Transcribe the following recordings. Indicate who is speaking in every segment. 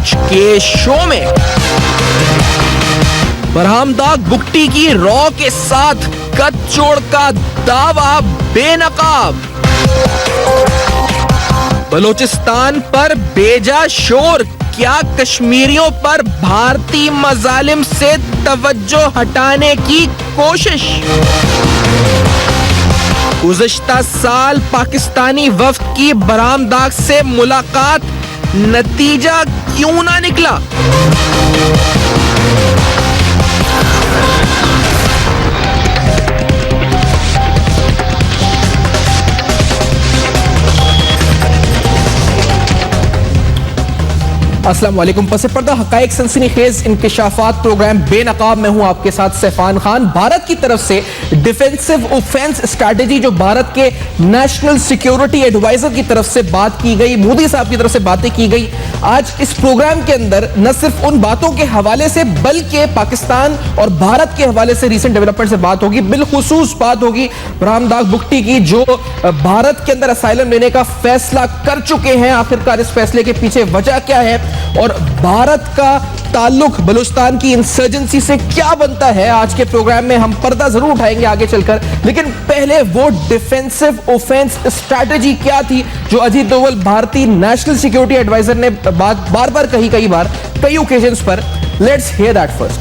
Speaker 1: आज के शो में बरहमदाग बुगटी की रॉ के साथ गठजोड़ का दावा बेनकाब, बलूचिस्तान पर बेजा शोर, क्या कश्मीरियों पर भारतीय मजालिम से तवज्जो हटाने की कोशिश। गुज़श्ता साल पाकिस्तानी वफ्द की बरहमदाग से मुलाकात, नतीजा क्यों ना निकला। अस्सलाम वालेकुम। पसे पर्दा हकाइक सनसनीखेज इंकिशाफात प्रोग्राम बेनकाब में हूं आपके साथ सैफान खान। भारत की तरफ से डिफेंसिव ऑफेंस स्ट्रैटेजी जो भारत के नेशनल सिक्योरिटी एडवाइजर की तरफ से बात की गई, मोदी साहब की तरफ से बातें की गई। आज इस प्रोग्राम के अंदर न सिर्फ उन बातों के हवाले से बल्कि पाकिस्तान और भारत के हवाले से रीसेंट डेवलपमेंट से बात होगी। बिलखुसूस बात होगी बरहमदाग बुगटी की, जो भारत के अंदर असाइलम लेने का फैसला कर चुके हैं। आखिरकार इस फैसले के पीछे वजह क्या है और भारत का ताल्लुक बलूचिस्तान की इंसर्जेंसी से क्या बनता है, आज के प्रोग्राम में हम पर्दा जरूर उठाएंगे आगे चलकर। लेकिन पहले वो डिफेंसिव ऑफेंस स्ट्रैटेजी क्या थी जो अजीत डोवल भारतीय नेशनल सिक्योरिटी एडवाइजर ने बार बार कही, कई ओकेजन्स पर। Let's hear that first.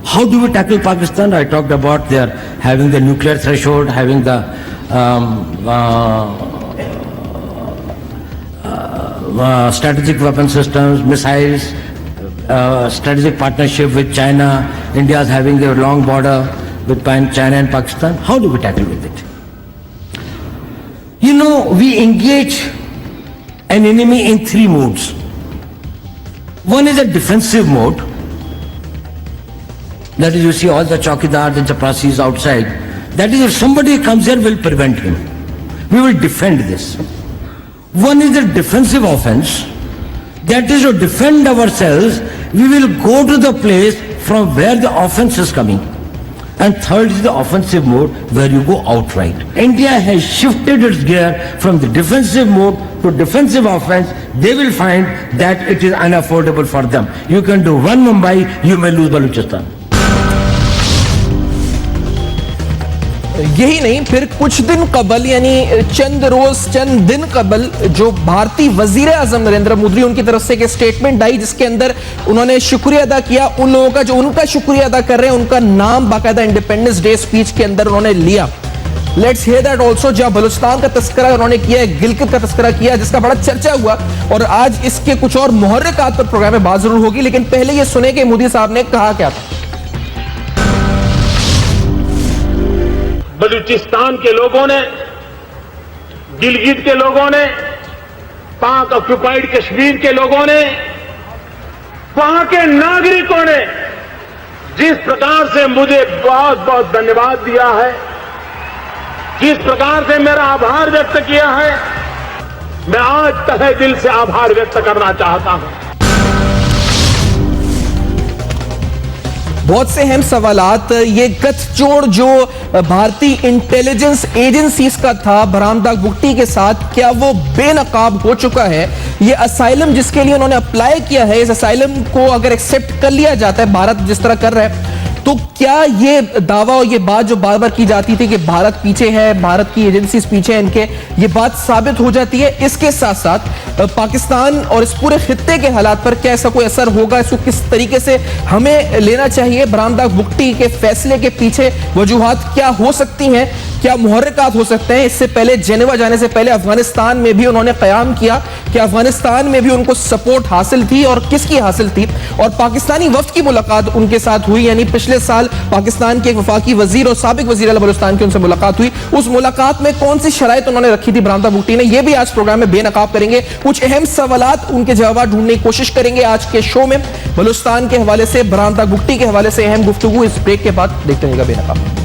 Speaker 2: How do we tackle Pakistan? I talked about their having the nuclear threshold, having the strategic weapon systems, missiles, strategic partnership with China. India is having a long border with China and Pakistan. How do we tackle with it? You know, we engage an enemy in three modes. One is a defensive mode. That is, you see all the chowkidars and chaprasis outside. That is, if somebody comes here, we'll prevent him. We will defend this. One is the defensive offense. That is to defend ourselves. We will go to the place from where the offense is coming. And third is the offensive mode where you go outright. India has shifted its gear from the defensive mode to defensive offense. They will find that it is unaffordable for them. You can do one Mumbai, you may lose Balochistan.
Speaker 1: यही नहीं, फिर कुछ दिन कबल यानी चंद दिन कबल जो भारतीय वजीर आजम नरेंद्र मोदी उनकी तरफ से एक स्टेटमेंट आई जिसके अंदर उन्होंने शुक्रिया अदा किया उन लोगों का जो उनका शुक्रिया अदा कर रहे हैं। उनका नाम बाकायदा इंडिपेंडेंस डे स्पीच के अंदर उन्होंने लिया। Let's hear that also. जहां बलूचिस्तान का तस्करा उन्होंने किया, गिलगित का तस्करा किया जिसका बड़ा चर्चा हुआ और आज इसके कुछ और मुहर्रिकात पर प्रोग्राम में बात जरूर होगी। लेकिन पहले ये सुने कि मोदी साहब ने कहा क्या था।
Speaker 3: बलूचिस्तान के लोगों ने, गिलगित के लोगों ने, पाक ऑक्युपाइड कश्मीर के लोगों ने, वहां के नागरिकों ने जिस प्रकार से मुझे बहुत बहुत धन्यवाद दिया है, जिस प्रकार से मेरा आभार व्यक्त किया है, मैं आज तहे दिल से आभार व्यक्त करना चाहता हूं।
Speaker 1: बहुत से अहम सवालात। ये गठजोड़ जो भारतीय इंटेलिजेंस एजेंसीज का था बरहमदाग बुगटी के साथ, क्या वो बेनकाब हो चुका है? ये असाइलम जिसके लिए उन्होंने अप्लाई किया है, इस असाइलम को अगर एक्सेप्ट कर लिया जाता है, भारत जिस तरह कर रहा है, तो क्या ये दावा और ये बात जो बार बार की जाती थी कि भारत पीछे है, भारत की एजेंसीज पीछे हैं इनके, ये बात साबित हो जाती है? इसके साथ साथ पाकिस्तान और इस पूरे खित्ते के हालात पर क्या ऐसा कोई असर होगा? इसको किस तरीके से हमें लेना चाहिए? बरहमदाग बुगटी के फैसले के पीछे वजूहात क्या हो सकती हैं, क्या मुहर्रिकात हो सकते हैं? इससे पहले जेनेवा जाने से पहले अफगानिस्तान में भी उन्होंने कयाम किया कि अफगानिस्तान में भी उनको सपोर्ट हासिल थी और किसकी हासिल थी, और पाकिस्तानी वफ्द की मुलाकात उनके साथ हुई। यानी पिछले साल पाकिस्तान के एक वफाकी वजीर और साबिक वजीर आला बलूचिस्तान की उनसे मुलाकात हुई। उस मुलाकात में कौन सी शराइत उन्होंने रखी थी बरहमदाग बुगटी ने, यह भी आज प्रोग्राम में बेनकाब करेंगे। कुछ अहम सवालात, उनके जवाब ढूंढने की कोशिश करेंगे आज के शो में। बलूचिस्तान के हवाले से, बरहमदाग बुगटी के हवाले से अहम गुफ्तगू। इस ब्रेक के बाद देखते रहेगा बेनकाब।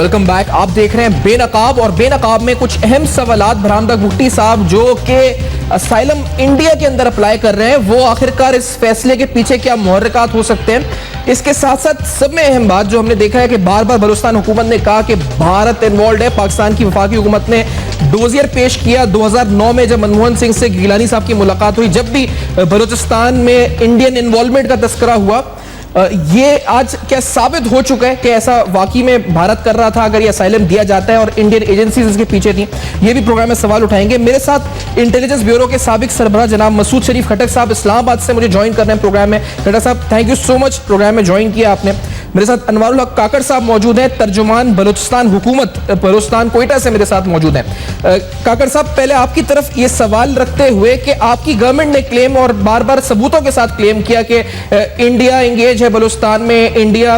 Speaker 1: Welcome back. आप देख रहे हैं बेनकाब, और बेनकाब में कुछ अहम सवालात बरामदा भुट्टी साहब जो कि असाइलम इंडिया के अंदर अप्लाई कर रहे हैं, वो आखिरकार इस फैसले के पीछे क्या मुहर्रिकात हो सकते हैं। इसके साथ साथ सब में अहम बात जो हमने देखा है कि बार बार बलूचिस्तान हुकूमत ने कहा कि भारत इन्वॉल्व है। पाकिस्तान की वफाकी हुकूमत ने डोजियर पेश किया 2009 में, जब मनमोहन सिंह से गिलानी साहब की मुलाकात हुई, जब भी बलूचिस्तान में इंडियन इन्वॉल्वमेंट का तस्करा हुआ। ये आज क्या साबित हो चुका है कि ऐसा वाकई में भारत कर रहा था अगर ये असाइलम दिया जाता है और इंडियन एजेंसीज इसके पीछे थी? ये भी प्रोग्राम में सवाल उठाएंगे। मेरे साथ इंटेलिजेंस ब्यूरो के साबिक सरबराह जनाब मसूद शरीफ खटक साहब इस्लामाबाद से मुझे ज्वाइन कर रहे हैं प्रोग्राम में। खटक साहब, thank you so much, program में ज्वाइन किया आपने। मेरे साथ अनवारुल हक काकड़ साहब मौजूद हैं, तर्जुमान बलूचिस्तान हुकूमत बलूचिस्तान कोयटा से मेरे साथ मौजूद हैं। काकड़ साहब, पहले आपकी तरफ ये सवाल रखते हुए कि आपकी गवर्नमेंट ने क्लेम और बार बार सबूतों के साथ क्लेम किया कि इंडिया एंगेज है बलूचिस्तान में, इंडिया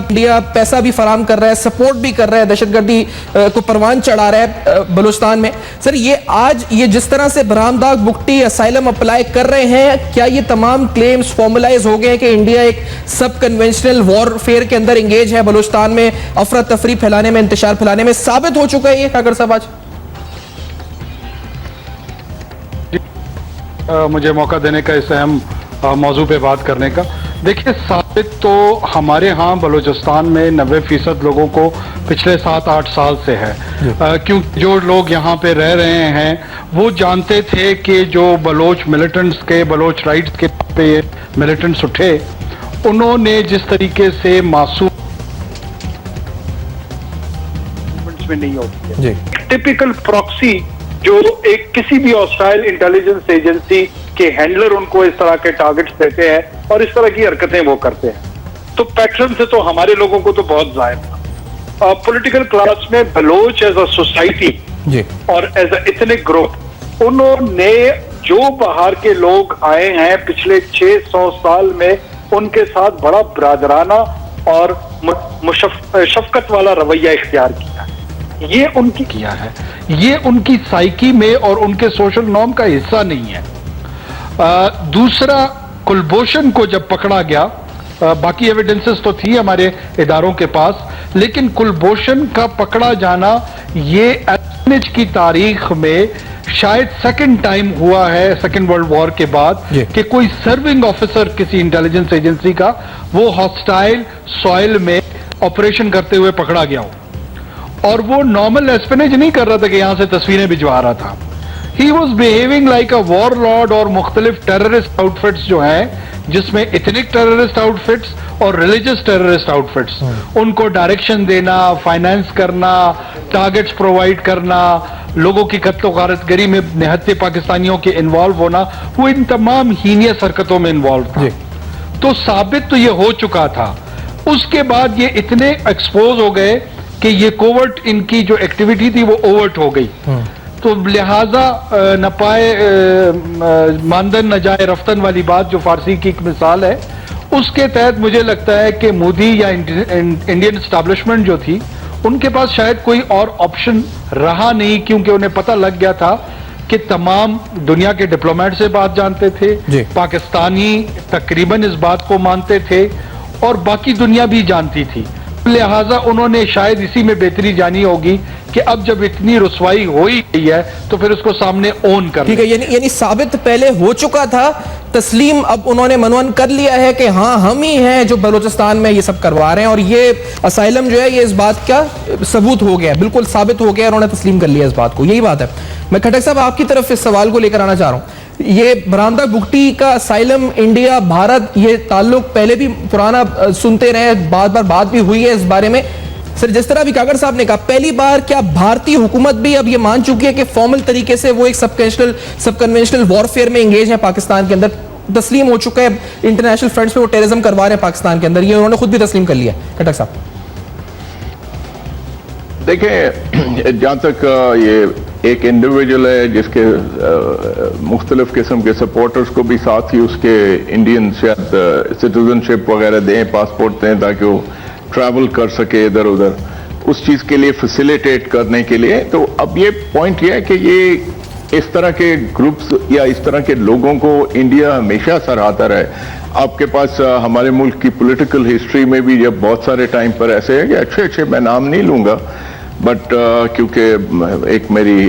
Speaker 1: पैसा भी फराम कर रहा है, सपोर्ट भी कर रहा है, दहशतगर्दी को परवान चढ़ा रहा है बलूचिस्तान में। सर, ये आज ये जिस तरह से बरामदा भुट्टी असाइलम अप्लाई कर रहे हैं, क्या ये तमाम क्लेम्स फॉर्मुलाइज हो गए हैं कि इंडिया एक सब कन्वेंशनल वॉरफेयर के अंदर एंगेज है, बलूचिस्तान में अफरा तफरी फैलाने में, इंतशार फैलाने में? साबित हो चुका है ये काकड़ साहब आज?
Speaker 4: मुझे मौका देने का, इस अहम मौजू पे बात करने का। देखिए, साबित तो हमारे यहाँ बलूचिस्तान में 90% लोगों को पिछले 7-8 साल से है, क्योंकि जो लोग यहाँ पे रह रहे हैं वो जानते थे कि जो बलोच मिलिटेंट्स के, बलोच राइट्स के पे मिलिटेंट्स उठे, उन्होंने जिस तरीके से मासूम में नहीं होती है, टिपिकल प्रॉक्सी जो एक किसी भी ऑस्ट्राइल इंटेलिजेंस एजेंसी के हैंडलर उनको इस तरह के टारगेट्स देते हैं और इस तरह की हरकतें वो करते हैं, तो पैटर्न से तो हमारे लोगों को तो बहुत जाहिर था। पॉलिटिकल क्लास में बलोच एज अ सोसाइटी और एज अ इथनिक ग्रुप, उन्होंने जो बाहर के लोग आए हैं पिछले 600 साल में, उनके साथ बड़ा बरादराना और शफकत वाला रवैया इख्तियार किया। ये उनकी किया है, ये उनकी साइकी में और उनके सोशल नॉर्म का हिस्सा नहीं है। दूसरा, कुलभूषण को जब पकड़ा गया, बाकी एविडेंसेस तो थी हमारे इदारों के पास, लेकिन कुलभूषण का पकड़ा जाना ये एस्पेनेज की तारीख में शायद सेकंड टाइम हुआ है, सेकंड वर्ल्ड वॉर के बाद, कि कोई सर्विंग ऑफिसर किसी इंटेलिजेंस एजेंसी का वो हॉस्टाइल सॉइल में ऑपरेशन करते हुए पकड़ा गया हो। और वो नॉर्मल एस्पेनेज नहीं कर रहा था कि यहां से तस्वीरें भिजवा रहा था। He was behaving like a war Lord, और मुख्तलिफ टेररिस्ट आउटफिट्स जो हैं, जिसमें इथनिक टेररिस्ट आउटफिट्स और रिलीजियस टेररिस्ट आउटफिट्स, उनको डायरेक्शन देना, फाइनेंस करना, टारगेट्स प्रोवाइड करना, लोगों की कत्लो गारतगरी में निहत्ते पाकिस्तानियों के इन्वॉल्व होना, वो इन तमाम हीनियस हरकतों में इन्वॉल्व था। तो साबित तो ये हो चुका था। उसके बाद ये इतने एक्सपोज हो गए कि ये कोवर्ट, इनकी जो एक्टिविटी थी वो ओवर्ट हो गई। तो लिहाजा न पाए मानदन न जाए रफ्तन वाली बात, जो फारसी की एक मिसाल है, उसके तहत मुझे लगता है कि मोदी या इंडियन एस्टैब्लिशमेंट जो थी, उनके पास शायद कोई और ऑप्शन रहा नहीं, क्योंकि उन्हें पता लग गया था कि तमाम दुनिया के डिप्लोमेट से बात जानते थे, पाकिस्तानी तकरीबन इस बात को मानते थे और बाकी दुनिया भी जानती थी। लिहाजा उन्होंने शायद इसी में बेहतरी जानी होगी कि अब जब इतनी रुसवाई हो ही गई है तो फिर उसको सामने ओन कर।
Speaker 1: ठीक है, यानी साबित पहले हो चुका था, तस्लीम अब उन्होंने मनवन कर लिया है कि हाँ, हम ही हैं जो बलूचिस्तान में ये सब करवा रहे हैं, और ये असाइलम जो है ये इस बात का सबूत हो गया, बिल्कुल साबित हो गया, उन्होंने तस्लीम कर लिया इस बात को। यही बात है। मैं खटक साहब आपकी तरफ इस सवाल को लेकर आना चाह रहा हूं। ये बरामदा भुट्टी का असाइलम इंडिया भारत, ये ताल्लुक पहले भी पुराना सुनते रहे, बार बार बात भी हुई है इस बारे में। सर, जिस तरह अभी काकड़ साहब ने कहा, पहली बार क्या भारतीय हुकूमत भी अब ये मान चुकी है कि फॉर्मल तरीके से वो एक सब कन्वेंशनल वॉरफेयर में एंगेज है पाकिस्तान के अंदर? तस्लीम हो चुका है इंटरनेशनल फ्रंट्स पे वो टेररिज्म करवा रहे हैं पाकिस्तान के अंदर, ये उन्होंने खुद भी तस्लीम कर लिया। खटक साहब
Speaker 5: देखें, जहाँ तक ये एक इंडिविजुअल है जिसके मुख्तलिफ किस्म के सपोर्टर्स को भी साथ ही उसके इंडियन शायद सिटीजनशिप वगैरह दें, पासपोर्ट दें, ताकि वो ट्रैवल कर सके इधर उधर, उस चीज़ के लिए फैसिलिटेट करने के लिए। तो अब ये पॉइंट ये है कि ये इस तरह के ग्रुप्स या इस तरह के लोगों को इंडिया हमेशा सराहता रहे। आपके पास हमारे मुल्क की पॉलिटिकल हिस्ट्री में भी जब बहुत सारे टाइम पर ऐसे है कि अच्छे, मैं नाम नहीं लूंगा, बट क्योंकि एक मेरी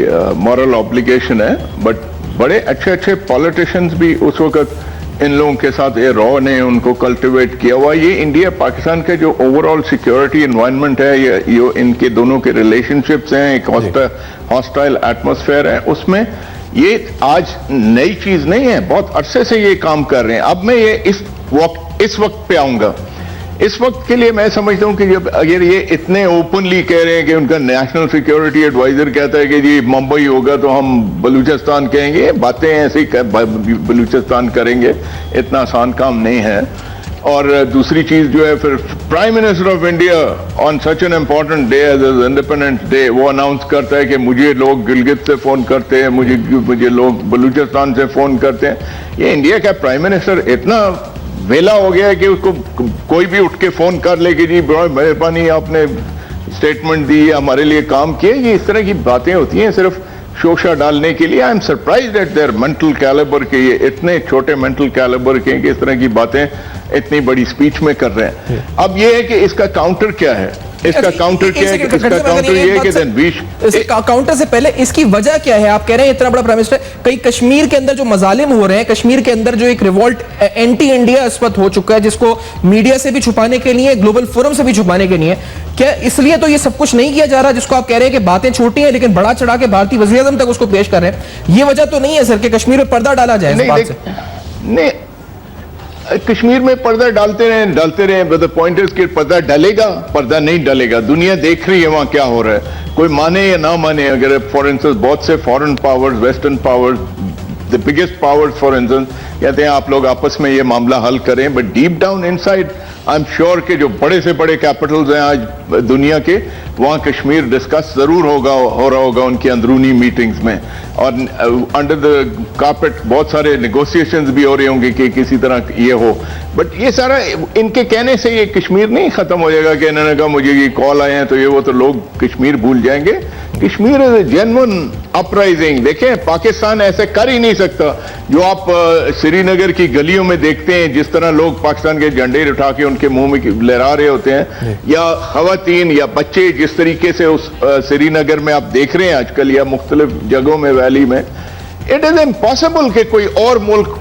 Speaker 5: मॉरल ऑब्लिगेशन है, बट बड़े अच्छे अच्छे पॉलिटिशियंस भी उस वक्त इन लोगों के साथ ये रॉ ने उनको कल्टिवेट किया हुआ। ये इंडिया पाकिस्तान के जो ओवरऑल सिक्योरिटी एनवायरनमेंट है, ये इनके दोनों के रिलेशनशिप्स हैं, एक हॉस्टाइल एटमॉस्फेयर है, उसमें ये आज नई चीज नहीं है, बहुत अरसे से ये काम कर रहे हैं। अब मैं ये इस वक्त पे आऊंगा। इस वक्त के लिए मैं समझता हूं कि जब अगर ये इतने ओपनली कह रहे हैं कि उनका नेशनल सिक्योरिटी एडवाइजर कहता है कि जी मुंबई होगा तो हम बलूचिस्तान कहेंगे, बातें ऐसी बलूचिस्तान करेंगे, इतना आसान काम नहीं है। और दूसरी चीज जो है, फिर prime minister of India on such an important day as independence day वो अनाउंस करता है कि मुझे लोग गिलगित से फोन करते हैं, मुझे लोग बलूचिस्तान से फोन करते हैं। ये इंडिया का प्राइम मिनिस्टर इतना वेला हो गया है कि उसको कोई भी उठ के फोन कर ले कि जी बड़ा मेहरबानी आपने स्टेटमेंट दी, हमारे लिए काम किए। ये इस तरह की बातें होती हैं सिर्फ शोशा डालने के लिए। I am surprised at their mental calibre के, ये इतने छोटे मेंटल कैलिबर के कि इस तरह की बातें इतनी बड़ी स्पीच में कर रहे हैं। अब ये है कि इसका काउंटर क्या है, इसका काउंटर क्या है? इसका काउंटर ये है कि देन
Speaker 1: काउंटर से पहले इसकी वजह क्या है? आप कह रहे हैं इतना बड़ा प्राइम मिनिस्टर, कहीं कश्मीर के अंदर जो मजालिम हो रहे हैं, कश्मीर के अंदर जो एक रिवोल्ट एंटी इंडिया इस वक्त हो चुका है, जिसको मीडिया से भी छुपाने के लिए, ग्लोबल फोरम से भी छुपाने के लिए, क्या इसलिए तो ये सब कुछ नहीं किया जा रहा जिसको आप कह रहे हैं कि बातें छोटी हैं लेकिन बड़ा चढ़ा के भारतीय वज़ीर आज़म तक उसको पेश कर रहे हैं? ये वजह तो नहीं है सर कि कश्मीर में पर्दा डाला जाए इस बात से?
Speaker 5: नहीं, कश्मीर में पर्दा डालते रहे, बट द पॉइंट इज कि पर्दा डलेगा, पर्दा नहीं डलेगा। दुनिया देख रही है वहां क्या हो रहा है, कोई माने या ना माने। अगर फॉर इंस्टेंस बहुत से foreign powers, western powers, the biggest powers for instance कहते हैं आप लोग आपस में ये मामला हल करें, but deep down inside I am sure कि जो बड़े से बड़े कैपिटल्स हैं आज दुनिया के, वहां कश्मीर डिस्कस जरूर हो रहा होगा उनकी अंदरूनी मीटिंग्स में, और अंडर द कारपेट बहुत सारे नेगोशिएशंस भी हो रहे होंगे कि किसी तरह ये हो। बट ये सारा इनके कहने से ये कश्मीर नहीं खत्म हो जाएगा कि इन्होंने कहा मुझे ये कॉल आए हैं तो ये वो, तो लोग कश्मीर भूल जाएंगे। Kashmir is a genuine uprising. देखें, पाकिस्तान ऐसे कर ही नहीं सकता जो आप श्रीनगर की गलियों में देखते हैं, जिस तरह लोग पाकिस्तान के झंडे उठा के उनके मुंह में लहरा रहे होते हैं, या खवातीन या बच्चे जिस तरीके से उस श्रीनगर में आप देख रहे हैं आजकल, या मुख्तलिफ जगहों में, वैली में। इट इज इम्पॉसिबल कि कोई और मुल्क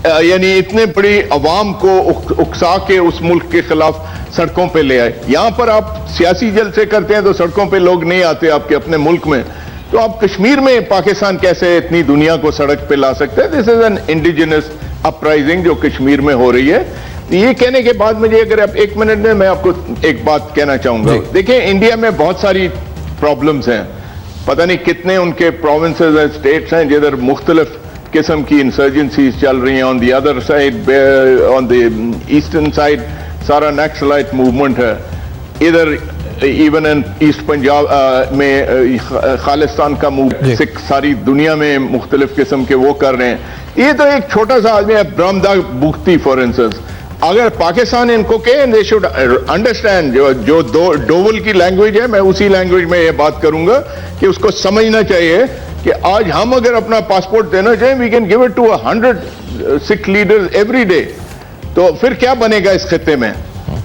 Speaker 5: यानी इतने बड़ी अवाम को उकसा के उस मुल्क के खिलाफ सड़कों पे ले आए। यहां पर आप सियासी जलसे करते हैं तो सड़कों पे लोग नहीं आते आपके अपने मुल्क में, तो आप कश्मीर में पाकिस्तान कैसे इतनी दुनिया को सड़क पे ला सकते हैं? This is an indigenous uprising जो कश्मीर में हो रही है। ये कहने के बाद मुझे, अगर आप एक मिनट में, मैं आपको एक बात कहना चाहूंगा। देखिए, इंडिया में बहुत सारी प्रॉब्लम्स हैं, पता नहीं कितने उनके प्रोविंसेस हैं, स्टेट्स हैं जिधर मुख्तलिफ किस्म की इंसर्जेंसीज चल रही हैं। On the other side, on the eastern side सारा नक्सलाइट मूवमेंट है। इधर इवन इन ईस्ट पंजाब में खालिस्तान का मूव सिख सारी दुनिया में मुख्तलिफ किस्म के वो कर रहे हैं। ये तो एक छोटा सा आदमी है, ब्रह्मदाग बुख्ती फॉर इंस्टेंस। अगर पाकिस्तान इनको कहे, दे शुड अंडरस्टैंड, जो डोवल की लैंग्वेज है, मैं उसी लैंग्वेज में ये बात करूंगा कि उसको समझना चाहिए कि आज हम अगर अपना पासपोर्ट देना चाहें, we can give it to 100 Sikh leaders every day, तो फिर क्या बनेगा इस खित्ते में?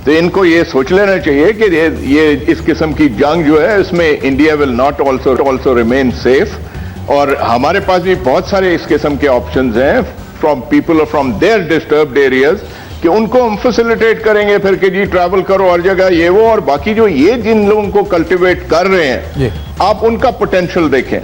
Speaker 5: तो इनको ये सोच लेना चाहिए कि ये इस किस्म की जंग जो है, इसमें India will not also remain safe. और हमारे पास भी बहुत सारे इस किस्म के ऑप्शंस हैं from people from their disturbed areas, कि उनको हम फैसिलिटेट करेंगे फिर कि जी ट्रैवल करो हर जगह, ये वो। और बाकी जो ये जिन लोगों को कल्टिवेट कर रहे हैं, आप उनका पोटेंशियल देखें।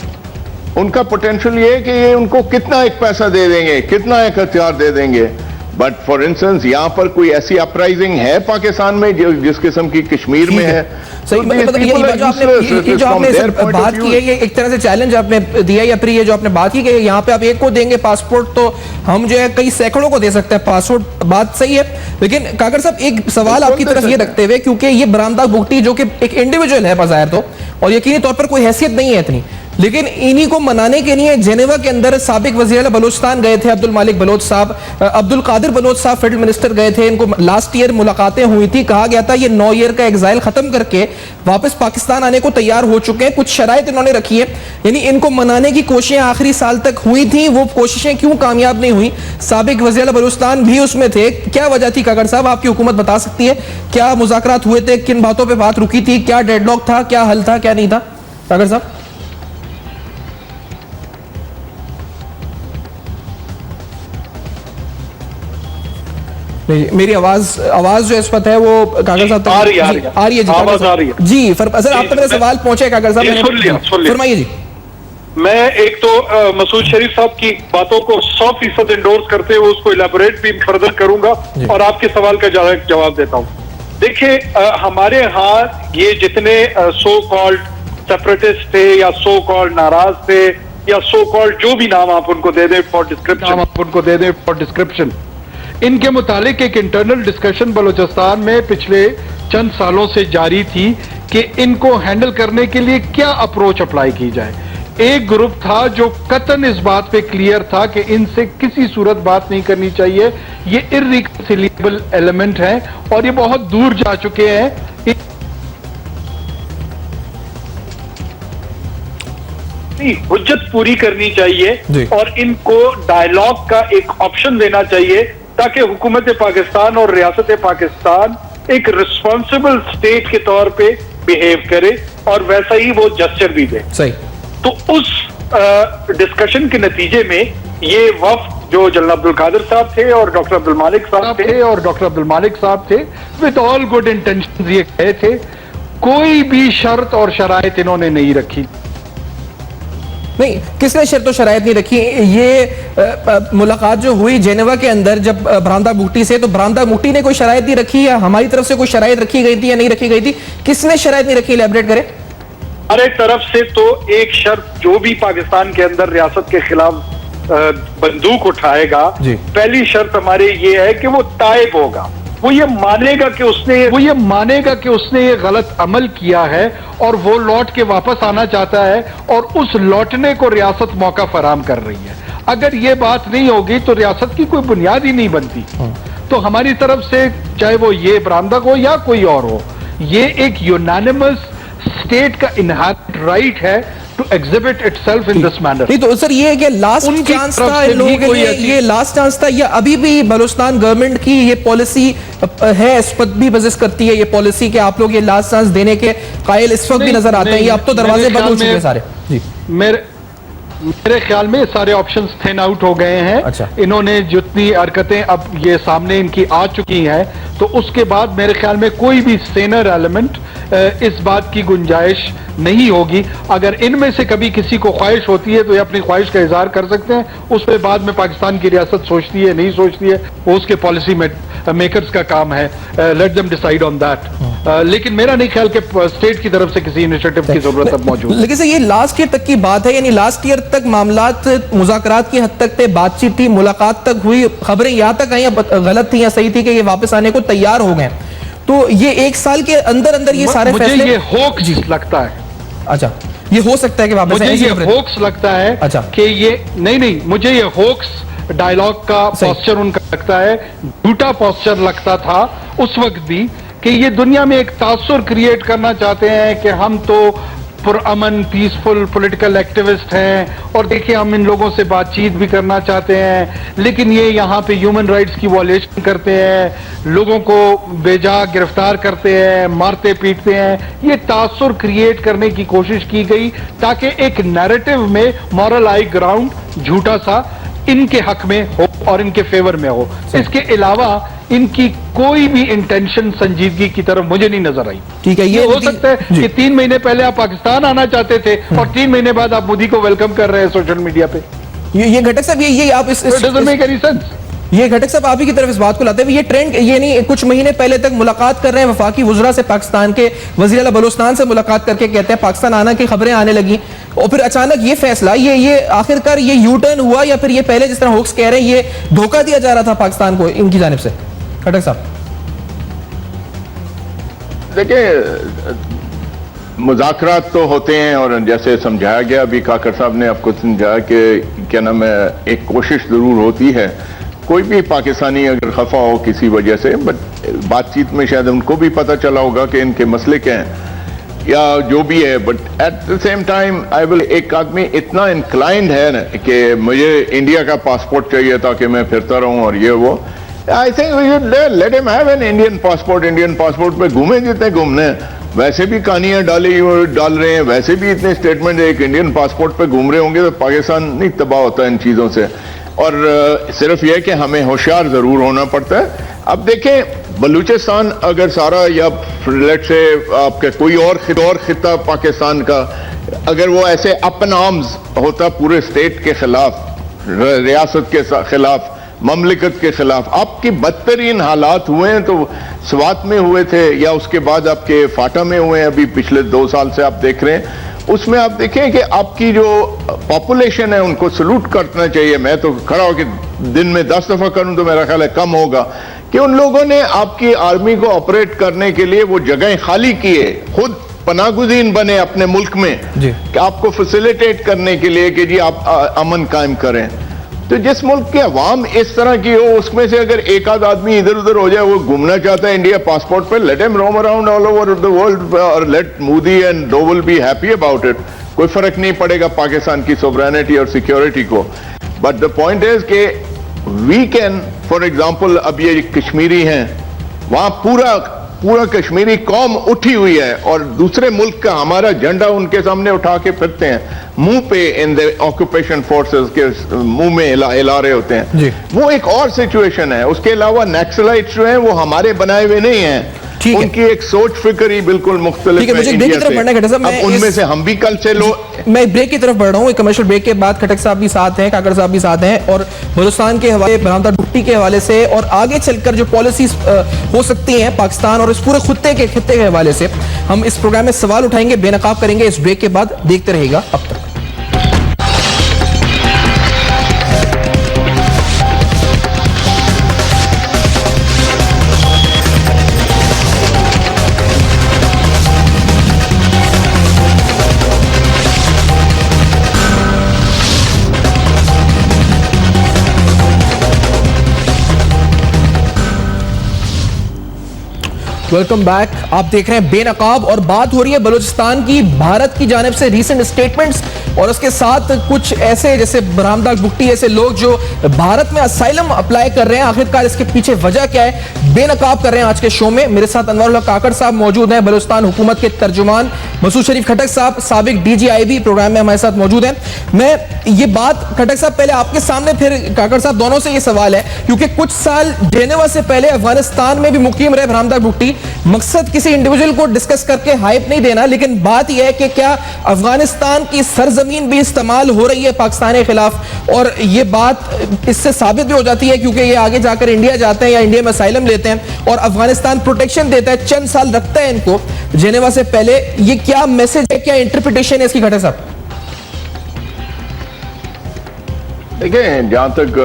Speaker 5: उनका पोटेंशियल ये है कि ये उनको कितना एक पैसा दे देंगे, कितना एक हथियार दे देंगे। बट फॉर इंस्टेंस यहाँ पर कोई ऐसी अपराइजिंग है पाकिस्तान में जिस किस्म की कश्मीर में है?
Speaker 1: सही, मतलब ये जो आपने बात की है, ये एक तरह से चैलेंज आपने दिया, या फिर ये जो आपने बात की कि यहाँ पे आप एक को देंगे पासपोर्ट तो हम जो है कई सैकड़ों को दे सकते हैं पासपोर्ट, बात सही है। लेकिन काकर साहब, एक सवाल आपकी तरफ ये रखते हुए, क्योंकि ये ब्रह्मदाग बुख्ती जो कि एक इंडिविजुअल है बज़ाहिर तो, और यकीनी तौर पर कोई हैसियत नहीं है इतनी, लेकिन इन्हीं को मनाने के लिए जेनेवा के अंदर साबिक वज़ीर बलोचिस्तान गए थे अब्दुल मालिक बलोच साहब, अब्दुल कादिर बलोच साहब फेडरल मिनिस्टर गए थे। इनको लास्ट ईयर मुलाकातें हुई थी, कहा गया था ये 9 ईयर का एग्जाइल खत्म करके वापस पाकिस्तान आने को तैयार हो चुके हैं। कुछ शराइत इन्होंने रखी है, यानी इनको मनाने की कोशिशें आखिरी साल तक हुई थी, वो कोशिशें क्यों कामयाब नहीं हुई? साबिक वज़ीर बलोचिस्तान भी उसमें थे, क्या वजह थी? कागर साहब, आपकी हुकूमत बता सकती है क्या मुज़ाकरात हुए थे, किन बातों पर बात रुकी थी, क्या डेडलॉक था, क्या हल था, क्या नहीं था? कागर साहब, मेरी आवाज जो इस वक्त है वो कागर साहब
Speaker 4: आ रही है
Speaker 1: जी,
Speaker 4: आवाज आ रही है
Speaker 1: जी। सर आप तक मेरा सवाल पहुंचे कागर साहब, फरमाइए जी।
Speaker 4: मैं एक तो मसूद शरीफ साहब की बातों को 100% इंडोर्स करते हुए उसको इलेबोरेट भी फर्दर करूंगा और आपके सवाल का जवाब देता हूं। देखिए, हमारे यहाँ ये जितने सो कॉल्ड सेपरेटिस्ट थे या सो कॉल्ड नाराज थे या सो कॉल्ड जो भी नाम आप उनको दे दें फॉर डिस्क्रिप्शन, इनके मुतालिक एक इंटरनल डिस्कशन बलूचिस्तान में पिछले चंद सालों से जारी थी कि इनको हैंडल करने के लिए क्या अप्रोच अप्लाई की जाए। एक ग्रुप था जो कतन इस बात पे क्लियर था कि इनसे किसी सूरत बात नहीं करनी चाहिए, ये इर्रिकंसिलिएबल एलिमेंट हैं और ये बहुत दूर जा चुके हैं, हुज्जत पूरी करनी चाहिए और इनको डायलॉग का एक ऑप्शन देना चाहिए ताकि हुकूमत पाकिस्तान और रियासत पाकिस्तान एक रिस्पॉन्सिबल स्टेट के तौर पे बिहेव करे और वैसा ही वो जस्चर भी दे।
Speaker 1: सही।
Speaker 4: तो उस डिस्कशन के नतीजे में ये वफ्द जो जनरल अब्दुल कादिर साहब थे और डॉक्टर अब्दुल मालिक साहब थे विद ऑल गुड इंटेंशन ये गए थे, कोई भी शर्त और शराइत इन्होंने नहीं रखी।
Speaker 1: नहीं, किसने शर्त और शराइत नहीं रखी? ये मुलाकात जो हुई जेनेवा के अंदर जब बरामदा भुट्टी से, तो बरामदा भुट्टी ने कोई शराइत नहीं रखी या हमारी तरफ से कोई शराइत रखी गई थी या नहीं रखी गई थी? किसने शराइत नहीं रखी, इलैबोरेट करें।
Speaker 4: हमारे तरफ से तो एक शर्त, जो भी पाकिस्तान के अंदर रियासत के खिलाफ बंदूक उठाएगा, पहली शर्त हमारी ये है कि वो ताइब होगा, वो ये मानेगा कि उसने ये गलत अमल किया है और वो लौट के वापस आना चाहता है और उस लौटने को रियासत मौका फराम कर रही है। अगर ये बात नहीं होगी तो रियासत की कोई बुनियाद ही नहीं बनती। तो हमारी तरफ से चाहे वो ये बरामदा हो या कोई और हो, ये एक यूनानिमस स्टेट का इनहैरेंट राइट है to exhibit itself in this manner.
Speaker 1: नहीं, तो सर ये है कि लास्ट चांस था इन लोगों के लिए, ये लास्ट चांस था या अभी भी बलूचिस्तान गवर्नमेंट की ये पॉलिसी है, इस पर भी बजिश करती है ये पॉलिसी कि आप लोग ये लास्ट चांस देने के कायल इस वक्त भी नजर आते हैं, ये अब तो दरवाजे बंद हो चुके हैं सारे? जी,
Speaker 4: मेरे ख्याल में सारे ऑप्शंस थिन आउट हो गए हैं।
Speaker 1: अच्छा।
Speaker 4: इन्होंने जितनी हरकतें अब ये सामने इनकी आ चुकी हैं, तो उसके बाद मेरे ख्याल में कोई भी सेनर एलिमेंट इस बात की गुंजाइश नहीं होगी। अगर इनमें से कभी किसी को ख्वाहिश होती है तो ये अपनी ख्वाहिश का इजहार कर सकते हैं, उस पर बाद में पाकिस्तान की रियासत सोचती है नहीं सोचती है वो उसके पॉलिसी मेकर्स का काम है, let them decide on that. लेकिन मेरा नहीं ख्याल कि स्टेट की तरफ से किसी इनिशिएटिव की जरूरत अब मौजूद है।
Speaker 1: लेकिन ये लास्ट ईयर तक की बात है, यानी लास्ट ईयर तक मामलात मुज़ाकरात की हद तक थे, बातचीत थी, मुलाकात तक हुई, खबरें यहां तक आई गलत थी या सही थी कि ये वापस आने को तैयार हो गए, तो ये एक साल के अंदर अंदर ये सारे फैसले,
Speaker 4: मुझे ये होक्स लगता है।
Speaker 1: अच्छा, ये हो सकता है कि वापस
Speaker 4: मुझे ये होक्स लगता है।
Speaker 1: अच्छा,
Speaker 4: कि ये नहीं, मुझे ये होक्स डायलॉग का पोस्चर उनका लगता है, झूठा पोस्चर लगता था उस वक्त भी, कि ये दुनिया में एक तासुर क्रिएट करना चाहते हैं कि हम तो पुरअमन पीसफुल पॉलिटिकल एक्टिविस्ट हैं और देखिए हम इन लोगों से बातचीत भी करना चाहते हैं, लेकिन ये यहाँ पे ह्यूमन राइट्स की वॉयलेशन करते हैं, लोगों को बेजा गिरफ्तार करते हैं, मारते पीटते हैं। ये तासुर क्रिएट करने की कोशिश की गई ताकि एक नैरेटिव में मॉरल हाई ग्राउंड झूठा सा इनके हक में हो और इनके फेवर में हो। इसके अलावा इनकी कोई भी इंटेंशन संजीदगी की तरफ मुझे नहीं नजर आई।
Speaker 1: ठीक है,
Speaker 4: ये हो सकता है कि 3 महीने पहले आप पाकिस्तान आना चाहते थे और 3 महीने बाद आप मोदी को वेलकम कर रहे हैं सोशल मीडिया पे।
Speaker 1: ये घटक साहब, ये आप ये घटक साहब आप ही की तरफ इस बात को लाते हुए, ये ट्रेंड ये नहीं, कुछ महीने पहले तक मुलाकात कर रहे हैं वफाकी वज़रा से, पाकिस्तान के वज़ीर आला बलूचिस्तान से मुलाकात करके कहते हैं पाकिस्तान आना की खबरें आने लगी, और फिर अचानक ये फैसला, ये आखिरकार ये यू टर्न हुआ या फिर ये पहले जिस तरह होक्स कह रहे हैं ये धोखा दिया जा रहा था पाकिस्तान को इनकी जानिब से? घटक साहब
Speaker 5: देखिए, मुज़ाकरात तो होते हैं और जैसे समझाया गया अभी काकर साहब ने आपको समझाया कि क्या नाम है, एक कोशिश ज़रूर होती है। कोई भी पाकिस्तानी अगर खफा हो किसी वजह से, बट बातचीत में शायद उनको भी पता चला होगा कि इनके मसले क्या हैं या जो भी है, but at the same time I will, एक आदमी इतना इंक्लाइंड है ना कि मुझे इंडिया का पासपोर्ट चाहिए ताकि मैं फिरता रहूं और ये वो, I think we should let him have an Indian passport. Indian passport पे घूमे जितने घूमने हैं, वैसे भी कहानियां डाल रहे हैं, वैसे भी इतने स्टेटमेंट एक इंडियन पासपोर्ट पे घूम रहे होंगे, तो पाकिस्तान नहीं तबाह होता इन चीज़ों से। और सिर्फ यह कि हमें होशियार ज़रूर होना पड़ता है। अब देखें, बलूचिस्तान अगर सारा या लेट से आपके कोई और खिता पाकिस्तान का, अगर वो ऐसे अपन आर्म्स होता पूरे स्टेट के खिलाफ, रियासत के खिलाफ, ममलिकत के खिलाफ, आपकी बदतरीन हालात हुए हैं तो स्वात में हुए थे या उसके बाद आपके फाटा में हुए हैं, अभी पिछले 2 साल से आप देख रहे हैं। उसमें आप देखें कि आपकी जो पॉपुलेशन है उनको सलूट करना चाहिए। मैं तो खड़ा हो कि दिन में 10 दफा करूं तो मेरा ख्याल है कम होगा कि उन लोगों ने आपकी आर्मी को ऑपरेट करने के लिए वो जगह खाली किए, खुद पनागुज़ीन बने अपने मुल्क में कि आपको फैसिलिटेट करने के लिए कि जी आप अमन कायम करें। तो जिस मुल्क के अवाम इस तरह की हो, उसमें से अगर एक आध आदमी इधर उधर हो जाए, वो घूमना चाहता है इंडिया पासपोर्ट पे, let him roam around all over the world और let Modi and Doval be happy about it. कोई फर्क नहीं पड़ेगा पाकिस्तान की सोवरेनिटी और सिक्योरिटी को। बट द पॉइंट इज के वी कैन, फॉर एग्जाम्पल, अब ये कश्मीरी हैं, वहां पूरा कश्मीरी कौम उठी हुई है और दूसरे मुल्क का हमारा झंडा उनके सामने उठा के फिरते हैं, मुंह पे इन द ऑक्यूपेशन फोर्सेस के मुंह में हिला रहे होते हैं। वो एक और सिचुएशन है। उसके अलावा नक्सलाइट्स जो हैं वो हमारे बनाए हुए नहीं हैं, उनकी एक सोच फिक्र ही बिल्कुल मुख्तलिफ है।
Speaker 1: मुझे ब्रेक की तरफ बढ़ना है खटक साहब,
Speaker 5: अब उनमें से हम भी कल से
Speaker 1: मैं ब्रेक की तरफ बढ़ रहा हूँ। कमर्शियल ब्रेक के बाद खटक साहब भी साथ हैं, काकर साहब भी साथ हैं, और बलूचिस्तान के हवाले, बरामदा भुट्टी के हवाले से और आगे चलकर जो पॉलिसीज हो सकती हैं पाकिस्तान और इस पूरे खित्ते के हवाले से हम इस प्रोग्राम में सवाल उठाएंगे, बेनकाब करेंगे। इस ब्रेक के बाद देखते रहेगा। अब तक वेलकम बैक। आप देख रहे हैं बेनकाब और बात हो रही है बलूचिस्तान की, भारत की जानिब से रीसेंट स्टेटमेंट्स और उसके साथ कुछ ऐसे जैसे बरामदा भुट्टी ऐसे लोग जो भारत में असाइलम अप्लाई कर रहे हैं। आखिरकार इसके पीछे वजह क्या है, बेनकाब कर रहे हैं आज के शो में। मेरे साथ अनवर काकर साहब मौजूद हैं, बलूचिस्तान हुकूमत के तर्जुमान। मसूद शरीफ खटक साहब साबिक DGIB प्रोग्राम में हमारे साथ मौजूद हैं। मैं ये बात खटक साहब पहले आपके सामने, फिर काकर साहब, दोनों से ये सवाल है, क्योंकि कुछ साल जेनेवा से पहले अफगानिस्तान में भी मुकीम रहे बरामदा भुट्टी। मकसद किसी इंडिविजुअल को डिस्कस करके हाइप नहीं देना, लेकिन बात यह है कि क्या अफगानिस्तान की सरजमीन भी इस्तेमाल हो रही है पाकिस्तान के खिलाफ, और ये बात इससे साबित भी हो जाती है क्योंकि ये आगे जाकर इंडिया जाते हैं या इंडिया में असाइलम लेते हैं और अफगानिस्तान प्रोटेक्शन देता है, चंद साल रखता है इनको जेनेवा से पहले। ये क्या मैसेज है, क्या इंटरप्रिटेशन है इसकी खटक साहब?
Speaker 5: देखिए, जहाँ तक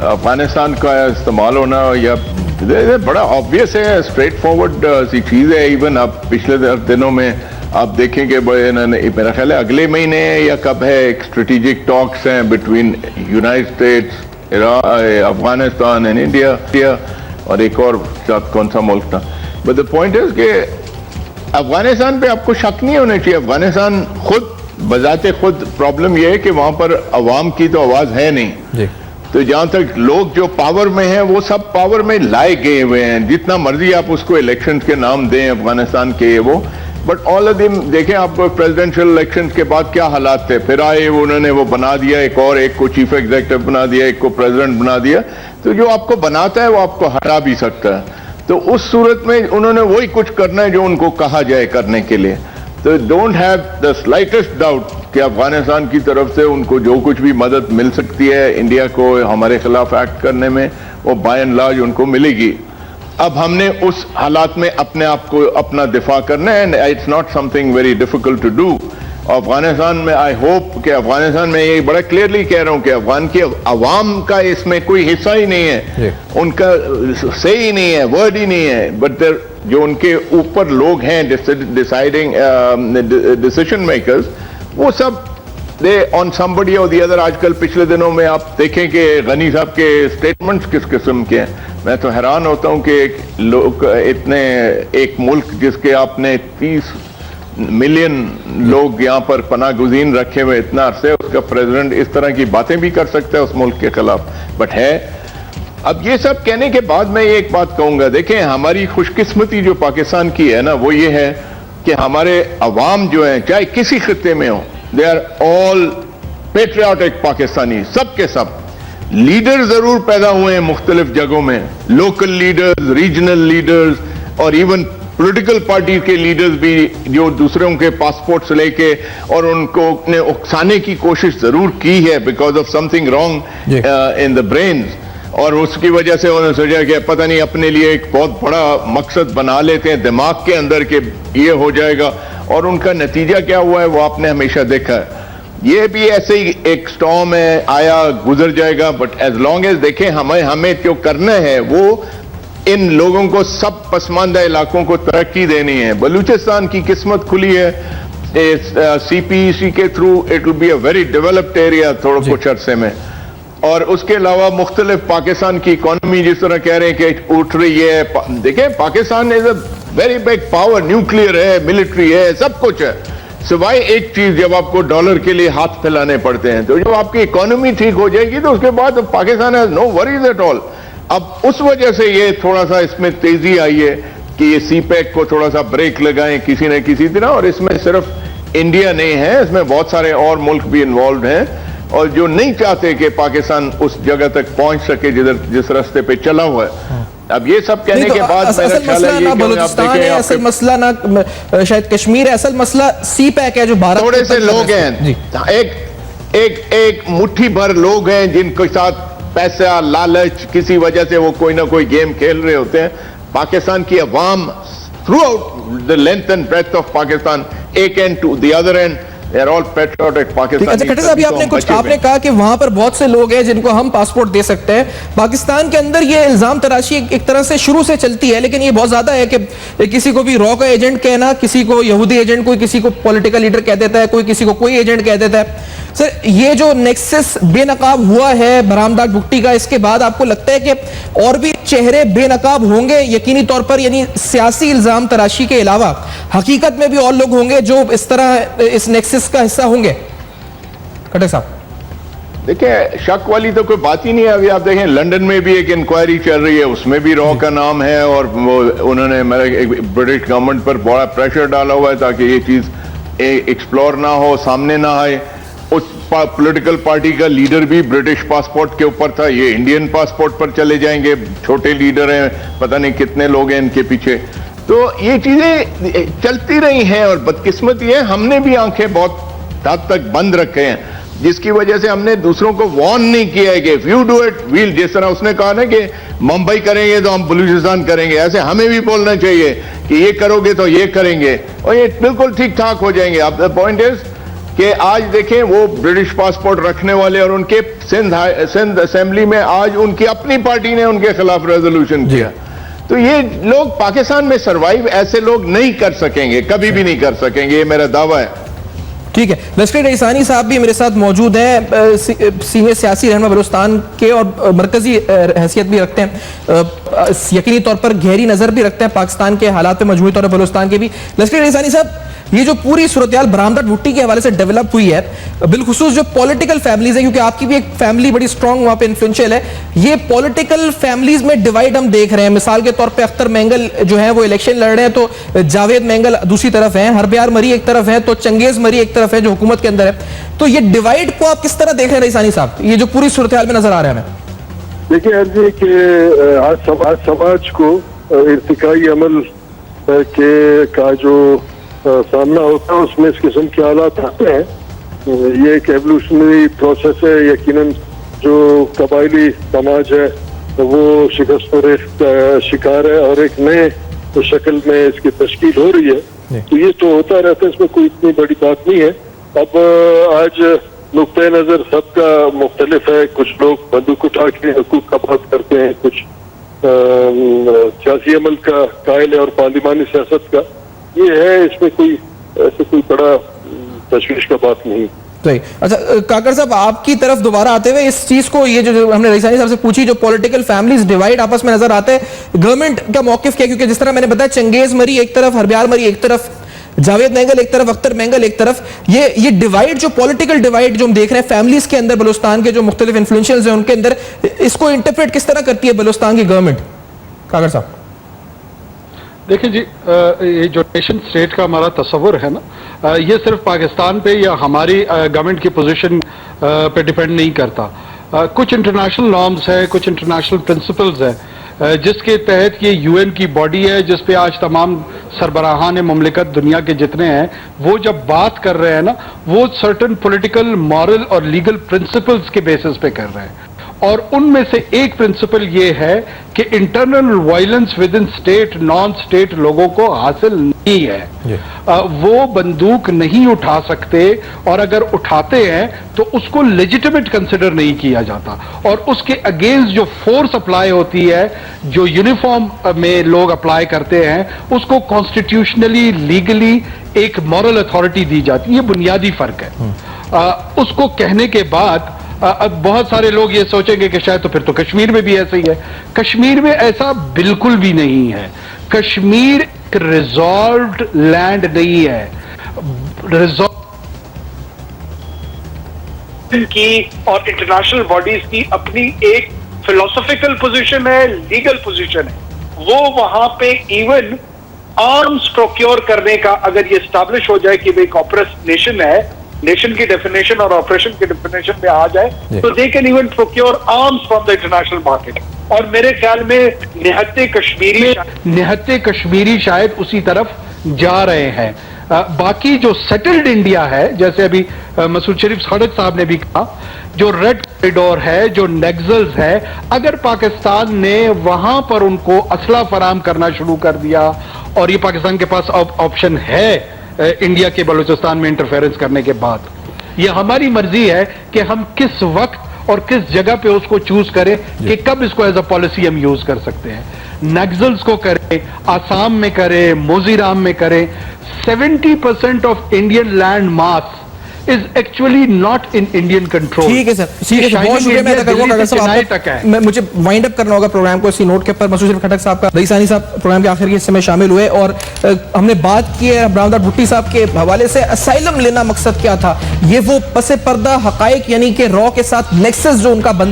Speaker 5: अफगानिस्तान का इस्तेमाल होना या बड़ा ऑब्वियस है, स्ट्रेट फॉरवर्ड सी चीज़ है। इवन आप पिछले दिनों में आप देखेंगे, मेरा ख्याल है अगले महीने या कब है, एक स्ट्रेटेजिक टॉक्स हैं between United states, Afghanistan and India और एक और साथ कौन सा मुल्क था। बट द पॉइंट इज कि अफगानिस्तान पे आपको शक नहीं होना चाहिए। अफगानिस्तान खुद बजाते खुद प्रॉब्लम यह है कि वहां पर अवाम की तो आवाज है नहीं जी। तो जहां तक लोग जो पावर में हैं वो सब पावर में लाए गए हुए हैं, जितना मर्जी आप उसको इलेक्शन के नाम दें अफगानिस्तान के वो, बट ऑल ऑफ देम देखें आपको प्रेसिडेंशियल इलेक्शन के बाद क्या हालात थे, फिर आए उन्होंने वो बना दिया, एक को चीफ एग्जीक्यूटिव बना दिया, एक को प्रेसिडेंट बना दिया। तो जो आपको बनाता है वो आपको हटा भी सकता है। तो उस सूरत में उन्होंने वही कुछ करना है जो उनको कहा जाए करने के लिए। तो don't have the slightest doubt कि अफगानिस्तान की तरफ से उनको जो कुछ भी मदद मिल सकती है इंडिया को हमारे खिलाफ एक्ट करने में, वो बाय एंड लार्ज उनको मिलेगी। अब हमने उस हालात में अपने आप को अपना दिफा करना है, and it's not something very difficult to do. Afghanistan में आई होप कि अफगानिस्तान में ये बड़ा क्लियरली कह रहा हूं कि अफगान की अवाम का इसमें कोई हिस्सा ही नहीं है, उनका से ही नहीं है, वर्ड ही नहीं है, बट जो उनके ऊपर लोग हैं डिसाइडिंग डिसीजन मेकर्स, वो सब दे ऑन समबडी और दी अदर। आजकल पिछले दिनों में आप देखें कि गनी साहब के स्टेटमेंट्स किस किस्म के हैं। मैं तो हैरान होता हूं कि एक मुल्क जिसके आपने 30 मिलियन लोग यहाँ पर पनाह गुज़ीन रखे हुए इतना अरसे, उसका प्रेसिडेंट इस तरह की बातें भी कर सकता है उस मुल्क के खिलाफ, बट है। अब ये सब कहने के बाद मैं एक बात कहूंगा, देखें हमारी खुशकिस्मती जो पाकिस्तान की है ना, वो ये है कि हमारे अवाम जो है चाहे किसी खित्ते में हो, they are all patriotic Pakistani, सब के सब। लीडर जरूर पैदा हुए हैं मुख्तलिफ जगहों में, लोकल लीडर्स, रीजनल लीडर्स और इवन पॉलिटिकल पार्टी के लीडर्स भी जो दूसरों के पासपोर्ट्स लेके और उनको ने उकसाने की कोशिश जरूर की है because of something wrong in the brains, और उसकी वजह से उन्होंने सोचा कि पता नहीं अपने लिए एक बहुत बड़ा मकसद बना लेते हैं दिमाग के अंदर के ये हो जाएगा, और उनका नतीजा क्या हुआ है वो आपने हमेशा देखा है। ये भी ऐसे ही एक स्टॉर्म है, आया गुजर जाएगा, बट एज लॉन्ग एज देखें हमें जो करना है वो इन लोगों को, सब पसमानदा इलाकों को तरक्की देनी है। बलूचिस्तान की किस्मत खुली है CPEC के through, it will be a very developed area थोड़ा कुछ अरसे में। और उसके अलावा मुख्तलिफ पाकिस्तान की इकोनॉमी जिस तरह कह रहे हैं कि उठ रही है, देखें Pakistan is a very big power, nuclear है, मिलिट्री है, सब कुछ है, सिवाय एक चीज, जब आपको डॉलर के लिए हाथ फैलाने पड़ते हैं। तो जब आपकी इकोनॉमी ठीक हो जाएगी तो उसके बाद Pakistan has no worries at all. अब उस वजह से ये थोड़ा सा इसमें तेजी आई है कि ये CPEC को थोड़ा सा ब्रेक लगाएं किसी न किसी तरह, और इसमें सिर्फ इंडिया नहीं है, इसमें बहुत सारे और मुल्क भी इन्वॉल्व हैं और जो नहीं चाहते कि पाकिस्तान उस जगह तक पहुंच सके जिस रास्ते पे चला हुआ है। अब ये सब कहने के बाद
Speaker 1: असल मसला ना बलूचिस्तान है, असल मसला ना शायद कश्मीर है, असल मसला CPEC है जो भारत
Speaker 5: थोड़े से लोग हैं, एक मुट्ठी भर लोग हैं जिनके साथ पैसा, लालच, किसी वजह से वो कोई ना कोई गेम खेल रहे होते हैं। पाकिस्तान की अवाम throughout the length and breadth of Pakistan, एक end to the other end, they are all patriotic Pakistan।
Speaker 1: अच्छा खट्टर साहब, आपने कहा कि वहां पर बहुत से लोग हैं जिनको हम पासपोर्ट दे सकते हैं। पाकिस्तान के अंदर ये इल्जाम तराशी एक तरह से शुरू से चलती है, लेकिन ये बहुत ज्यादा है कि किसी को भी रॉ का एजेंट कहना, किसी को यहूदी एजेंट, कोई किसी को पॉलिटिकल लीडर कह देता है, कोई किसी को कोई एजेंट कह देता है। सर, ये जो नेक्सस बेनकाब हुआ है बरामदाग भुट्टी का, इसके बाद आपको लगता है कि और भी चेहरे बेनकाब होंगे यकीनी तौर पर, यानी सियासी इल्जाम तराशी के अलावा हकीकत में भी और लोग होंगे जो इस तरह इस नेक्सस का हिस्सा होंगे? खट्टर साहब,
Speaker 5: देखिए शक वाली तो कोई बात ही नहीं है। अभी आप देखें लंदन में भी एक इंक्वायरी चल रही है, उसमें भी रॉ का नाम है, और वो उन्होंने ब्रिटिश गवर्नमेंट पर बड़ा प्रेशर डाला हुआ है ताकि ये चीज एक्सप्लोर ना हो, सामने ना आए। उस पॉलिटिकल पार्टी का लीडर भी ब्रिटिश पासपोर्ट के ऊपर था, ये इंडियन पासपोर्ट पर चले जाएंगे। छोटे लीडर हैं, पता नहीं कितने लोग हैं इनके पीछे। तो ये चीजें चलती रही हैं, और बदकिस्मती है हमने भी आंखें बहुत हद तक बंद रखे हैं, जिसकी वजह से हमने दूसरों को वार्न नहीं किया है कि if you do it will, जिस तरह उसने कहा ना कि मुंबई करेंगे तो हम बलूचिस्तान करेंगे, ऐसे हमें भी बोलना चाहिए कि ये करोगे तो ये करेंगे, और ये बिल्कुल ठीक ठाक हो जाएंगे। अब द पॉइंट इज कि आज देखें वो ब्रिटिश पासपोर्ट रखने वाले और उनके सिंध असेंबली में आज उनकी अपनी पार्टी ने उनके खिलाफ रेजोल्यूशन किया। तो ये लोग पाकिस्तान में सरवाइव ऐसे लोग नहीं कर सकेंगे, कभी भी नहीं कर सकेंगे, ये मेरा दावा है।
Speaker 1: ठीक है, लश्कर रईसानी साहब भी मेरे साथ मौजूद हैं, सीनियर सियासी रहनुमा बलूचिस्तान के और मरकजी हैसियत भी रखते हैं, यकीनी तौर पर गहरी नजर भी रखते हैं पाकिस्तान के हालात पे, मजमूई तौर पर बलूचिस्तान के भी। लश्कर रईसानी साहब, ये जो पूरी सूरत-ए-हाल बरामदाग भुट्टी के हवाले से डेवलप हुई है, बिलखुसूस जो पॉलिटिकल फैमिलीज है, क्योंकि आपकी भी एक फैमिली बड़ी स्ट्रांग वहां पे इन्फ्लुएंशियल है, ये पॉलिटिकल फैमिलीज में डिवाइड हम देख रहे हैं। मिसाल के तौर पे अख्तर मेंगल जो है वो इलेक्शन लड़ रहे हैं, तो जावेद मेंगल दूसरी तरफ है, हरब्यार मरी एक तरफ है, तो चंगेज मरी एक तरफ है जो हुकूमत के अंदर है। तो ये डिवाइड को आप किस तरह देख रहे हैं रईसानी साहब, ये जो पूरी सूरत-ए-हाल में नजर आ रहा है हमें?
Speaker 6: देखिए अर्जी कि आज समाज को इर्तिकाई अमल के का जो सामना होता है उसमें इस किस्म के हालात आते हैं। ये एक एवोल्यूशनरी प्रोसेस है। यकीनन जो कबायली समाज है वो शिकस्त पर शिकार है और एक नए शक्ल में इसकी तश्कील हो रही है। तो ये तो होता रहता है, इसमें कोई इतनी बड़ी बात नहीं है। अब आज नुक्ते नजर सबका मुख्तलिफ है। कुछ लोग बंदूक उठा के हुकूक का बात करते हैं, कुछ सियासी अमल का कायल है और पार्लिमानी सियासत का ये है। इसमें कोई ऐसे कोई बड़ा तशवीश का बात नहीं।
Speaker 1: सही। अच्छा काकर साहब, आपकी तरफ दोबारा आते हुए इस चीज को, ये जो हमने रईसानी साहब से पूछी, जो पॉलिटिकल फैमिलीज डिवाइड आपस में नजर आते हैं, गवर्नमेंट का मौकिफ क्या? क्योंकि जिस तरह मैंने बताया, चंगेज मरी एक तरफ, हरब्यार मरी एक तरफ, जावेद मैंगल एक तरफ, अख्तर मैंगल एक तरफ, ये डिवाइड, जो पॉलिटिकल डिवाइड जो हम देख रहे हैं फैमिलीज के अंदर, बलूचिस्तान के जो मुख्तलिफ इन्फ्लुएंशियल्स हैं उनके अंदर, इसको इंटरप्रेट किस तरह करती है बलूचिस्तान की गवर्नमेंट? काकर साहब
Speaker 7: देखिए जी, ये जो नेशन स्टेट का हमारा तस्वुर है ना, ये सिर्फ पाकिस्तान पे या हमारी गवर्नमेंट की पोजीशन पे डिपेंड नहीं करता। कुछ इंटरनेशनल नॉर्म्स है, कुछ इंटरनेशनल प्रिंसिपल्स है जिसके तहत ये यूएन की बॉडी है, जिस पे आज तमाम सरबराहान मुमलिकत दुनिया के जितने हैं वो जब बात कर रहे हैं ना, वो सर्टन पॉलिटिकल, मॉरल और लीगल प्रिंसिपल्स के बेसिस पे कर रहे हैं। और उनमें से एक प्रिंसिपल ये है कि internal violence with in state, non state लोगों को हासिल नहीं है। वो बंदूक नहीं उठा सकते, और अगर उठाते हैं तो उसको लेजिटिमेट कंसिडर नहीं किया जाता, और उसके अगेंस्ट जो फोर्स अप्लाई होती है, जो यूनिफॉर्म में लोग अप्लाई करते हैं, उसको कॉन्स्टिट्यूशनली, लीगली एक मॉरल अथॉरिटी दी जाती है। ये बुनियादी फर्क है। उसको कहने के बाद अब बहुत सारे लोग ये सोचेंगे कि शायद तो फिर तो कश्मीर में भी ऐसा ही है। कश्मीर में ऐसा बिल्कुल भी नहीं है। कश्मीर एक रिजॉल्व्ड लैंड नहीं है।
Speaker 4: की और इंटरनेशनल बॉडीज की अपनी एक फिलोसॉफिकल पोजीशन है, लीगल पोजीशन है। वो वहां पे इवन आर्म्स प्रोक्योर करने का, अगर ये स्टैब्लिश हो जाए कि वो एक ऑपरेस नेशन है, नेशन की डेफिनेशन और ऑपरेशन की डेफिनेशन में आ जाए, तो they can even procure arms from the international market. और मेरे ख्याल में
Speaker 7: निहत्ते कश्मीरी शायद उसी तरफ जा रहे हैं। बाकी जो सेटल्ड इंडिया है, जैसे अभी मसूद शरीफ खड़क साहब ने भी कहा, जो रेड कॉरिडोर है, जो नेक्सल्स है, अगर पाकिस्तान ने वहां पर उनको असला फराम करना शुरू कर दिया, और ये पाकिस्तान के पास ऑप्शन है इंडिया के बलूचिस्तान में इंटरफेरेंस करने के बाद, ये हमारी मर्जी है कि हम किस वक्त और किस जगह पे उसको चूज करें कि कब इसको एज अ पॉलिसी हम यूज कर सकते हैं। नक्सल्स को करें, आसाम में करें, मोजीराम में करें। 70% of Indian land mass is actually not in Indian control।
Speaker 1: ठीक है सर, ठीक है, बहुत शुक्रिया। मैं करूंगा, मुझे वाइंड अप करना होगा प्रोग्राम को इसी नोट के ऊपर। मसूद शरीफ खटक साहब का, रईसानी साहब प्रोग्राम के आखिर के हिस्से में शामिल हुए, और हमने बात की है ब्रामदार भुट्टी साहब के हवाले से असाइलम लेना मकसद क्या था। ये वो पसे पर्दा हकाइक यानी कि रॉ के साथ नेक्सस जो उनका बनता